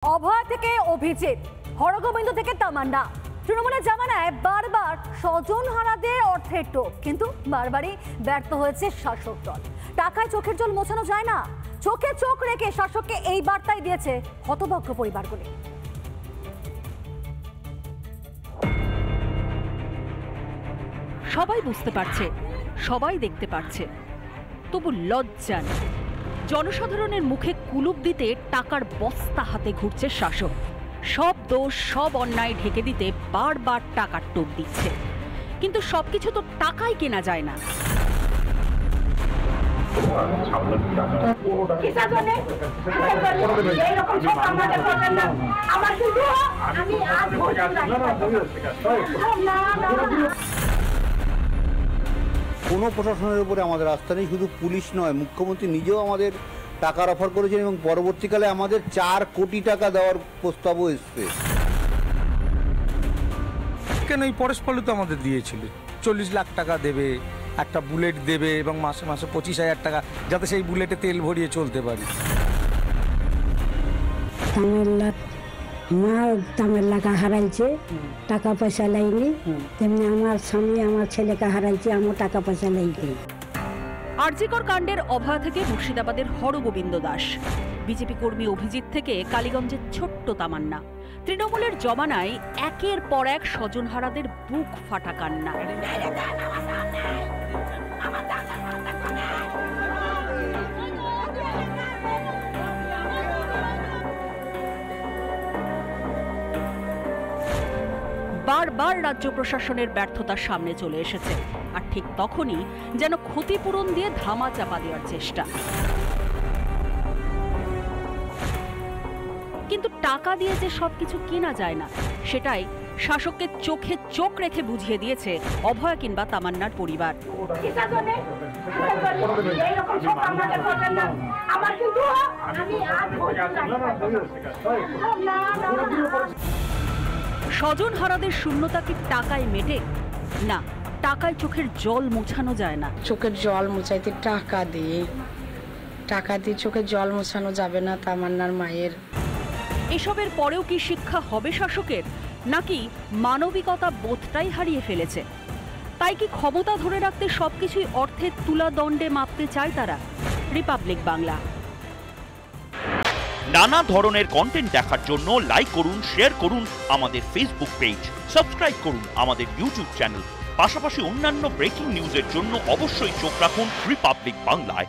অভয় থেকে অভিজিৎ, হরগোবিন্দ থেকে তামান্না। তৃণমূলের জামানায় বারবার স্বজনহারাদের অর্থের টোপ, কিন্তু বারবারই ব্যর্থ হয়েছে শাসক দল। টাকায় চোখের জল মোছানো যায় না, চোখে চোখ রেখে শাসককে এই বার্তাই দিয়েছে হতভাগ্য পরিবারগুলি। সবাই বুঝতে পারছে, সবাই দেখতে পারছে, তবু লজ্জা নেই। জনসাধারণের মুখে কুলুপ দিতে টাকার বস্তা হাতে ঘুরছে শাসক। সব দোষ, সব অন্যায় ঢেকে দিতে বারবার টাকার টোপ দিচ্ছে, কিন্তু সবকিছু তো টাকায় কেনা যায় না। কোনো প্রশাসনের উপরে আমাদের আস্থা নেই। শুধু পুলিশ নয়, মুখ্যমন্ত্রী নিজেও আমাদের টাকার অফার করেছেন এবং পরবর্তীকালে আমাদের 4 কোটি টাকা দেওয়ার প্রস্তাবও এসছে। কেন এই পরস্পরই তো আমাদের দিয়েছিল 40 লাখ টাকা দেবে, একটা বুলেট দেবে এবং মাসে মাসে 25,000 টাকা, যাতে সেই বুলেটে তেল ভরিয়ে চলতে পারি। মা তামেল্লাকে হারাইছে, টাকা পয়সা লাইনি, তেমনি আমার স্বামী আমার ছেলেকে হারাইছে, আমার টাকা পয়সা লাইনি। আরজিকর কাণ্ডের অভয় থেকে মুর্শিদাবাদের হরগোবিন্দ দাস, বিজেপি কর্মী অভিজিৎ থেকে কালীগঞ্জের ছোট্ট তামান্না। তৃণমূলের জমানায় একের পর এক স্বজনহারাদের বুক ফাটা কান্না। বারবার রাজ্য প্রশাসনের ব্যর্থতার সামনে চলে এসেছে, আর ঠিক তখনই যেন ক্ষতিপূরণ দিয়ে ধামা চাপা দেওয়ার চেষ্টা। কিন্তু টাকা দিয়ে যে সবকিছু কেনা যায় না, সেটাই শাসককে চোখে চোখ রেখে বুঝিয়ে দিয়েছে অভয় কিংবা তামান্নার পরিবার। স্বজনহারাদের শূন্যতা কি টাকায় মেটে? না, টাকায় চোখের জল মোছানো যায় না। চোখের জল মোছাইতে টাকা দিয়ে চোখের জল মোছানো যাবে না তামান্নার মায়ের। এসবের পরেও কি শিক্ষা হবে শাসকের, নাকি মানবিকতা বোধটাই হারিয়ে ফেলেছে? তাই কি ক্ষমতা ধরে রাখতে সবকিছুই অর্থের তুলা দণ্ডে মাপতে চায় তারা? রিপাবলিক বাংলা। নানা ধরনের কন্টেন্ট দেখার জন্য লাইক করুন, শেয়ার করুন আমাদের ফেসবুক পেজ, সাবস্ক্রাইব করুন আমাদের ইউটিউব চ্যানেল। পাশাপাশি অন্যান্য ব্রেকিং নিউজের জন্য অবশ্যই চোখ রাখুন রিপাবলিক বাংলায়।